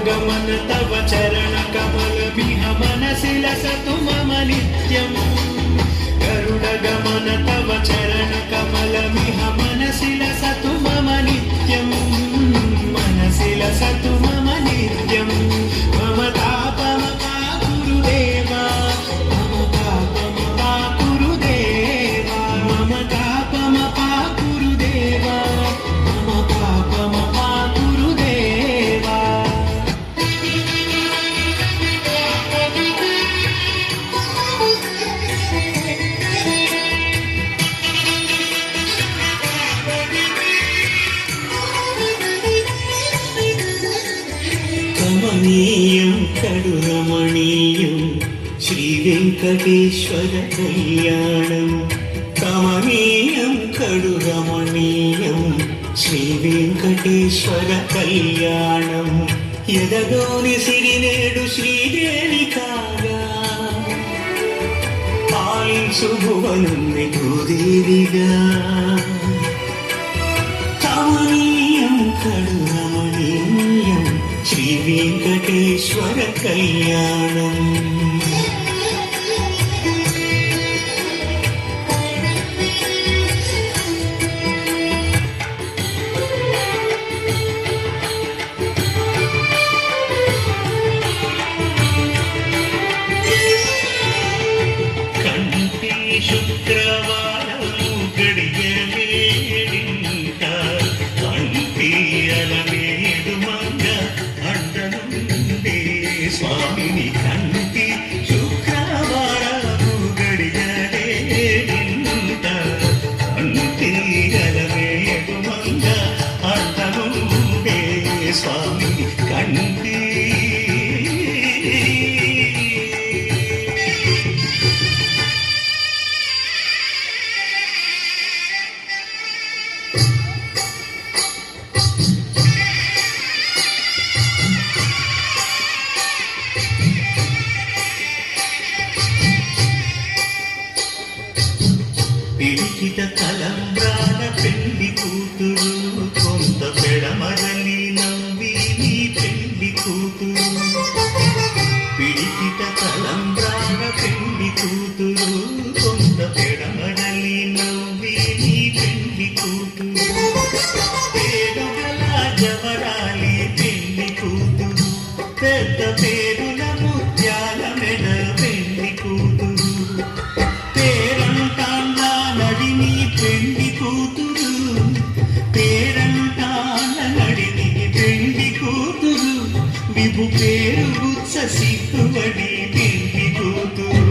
गमन तव चरण कमल बिह मनसि लसतु मम नित्यं गरुड गमन तव चरण कमल बिह मनसि लसतु मम नित्यं मनसि लसतु मम नित्यं मम तापमपा गुरुदेवा मम तापमपा गुरुदेवा मम तापमपा गुरुदेवा मम तापमपा गुरुदेवा కమనీయం కడురమణీయం శ్రీ వెంకటేశ్వర కళ్యాణం కమనీయం కడురమణీయం శ్రీ వెంకటేశ్వర కళ్యాణం ఎదగోని సిరినేడు శ్రీదేవి కాగా పాలించు భువనుని భూదేవిగా కమనీయం కడురమణీయం శ్రీ వెంకటేశ్వర కళ్యాణం కంటి శుక్రవారము గడియలేడింట కంటి అలమేడు మంగ అండనుండే స్వామిని కంటి శుక్రవారము గడియలేడింట కంటి అలమేడు మంగ అండనుండే స్వామిని కంటి పిడికిట తలంబ్రాల పెళ్లి కూతురు కొంత పెడమరలి నవ్వి నీ పెళ్లి కూతురు పిడికిట తలంబ్రాల పెళ్లి కూతురు కొంత పెడమరలి నవ్వి నీ పెళ్లి కూతురు పేరుగల జవరాలి పెళ్లి కూతురు పెద్ద పేరుల ముత్యాల మెడ పెళ్లి కూతురు పేరంటాండా నడిని పెళ్లి కూతురు పేరంటాండ నడిని పెళ్లి కూతురు విభు పేరు గుచ్చ సిక్కుబడి పెళ్లి కూతురు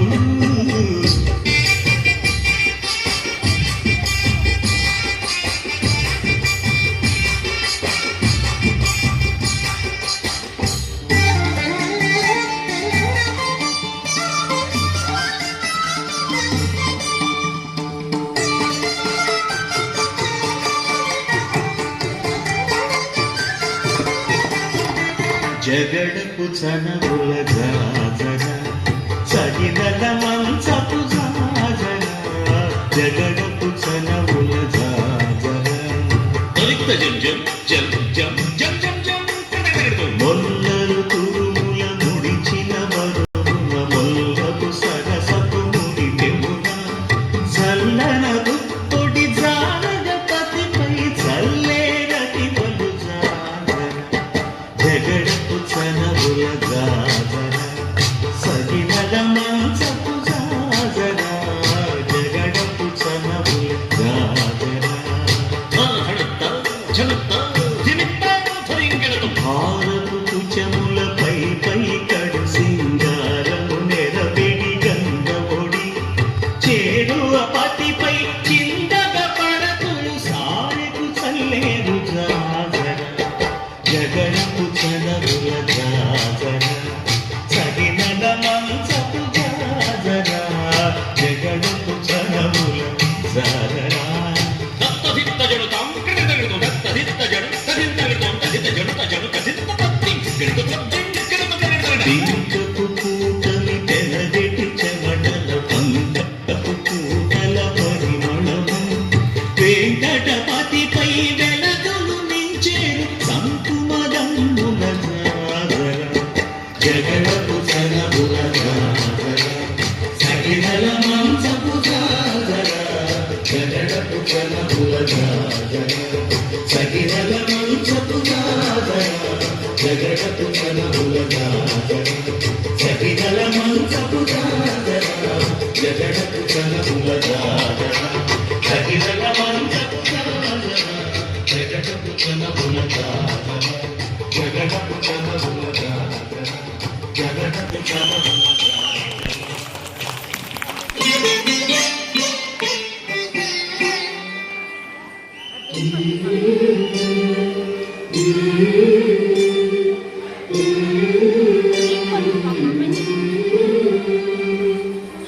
జగడపు చనవుల జాజన సగినల మంచపు జాజన జగడపు చనవుల జాజన జం జం జం జం జం జం మొల్లలు తురుముల ముడిచిన బరువున మొల్లపు సరసపు ముడి పెమున చల్లన దుప్పొడి జానగపతిపై చల్లేరటి వలు జాజన జగడపు చనవుల జాజన సగినల మంచపు జాజన జగడపు చనవుల సగినల మంచపు జాజర జగడపు చనముల జాజర సగినల మంచపు జాజర జగడపు చనముల జాజర సగినల మంచపు జాజర జగడపు చనముల జాజర సగినల మంచపు జాజర జగడపు చనముల జాజర జగడపు చనముల జాజర జగడపు చనముల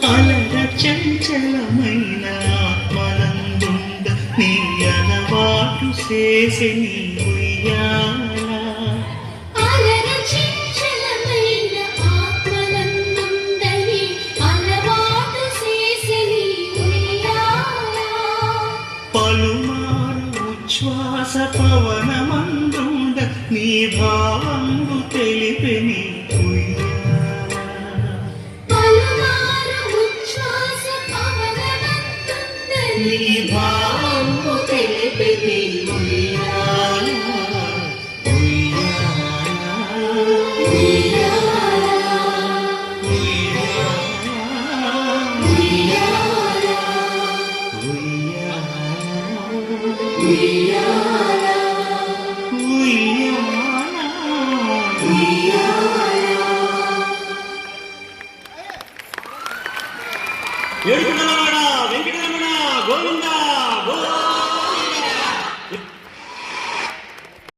అలర చంచలమైన ఆత్మనందుండ నీ అలవాటు చేసే నీ ఉయ్యాల అలర చంచలమైన ఆత్మనందుండని అలవాటు చేసే నీ ఉయ్యాల పలుమారు ఉచ్ఛ్వాస పవనమందుండ నీ భావంబు తెలిపే నీ ఉయ్యాల పలుమారు ఉచ్ఛ్వాస పవనమందుండని నీ భావంబు తెలిపే నీ ఉయ్యాల ఉయ్యాల ఉయ్యాల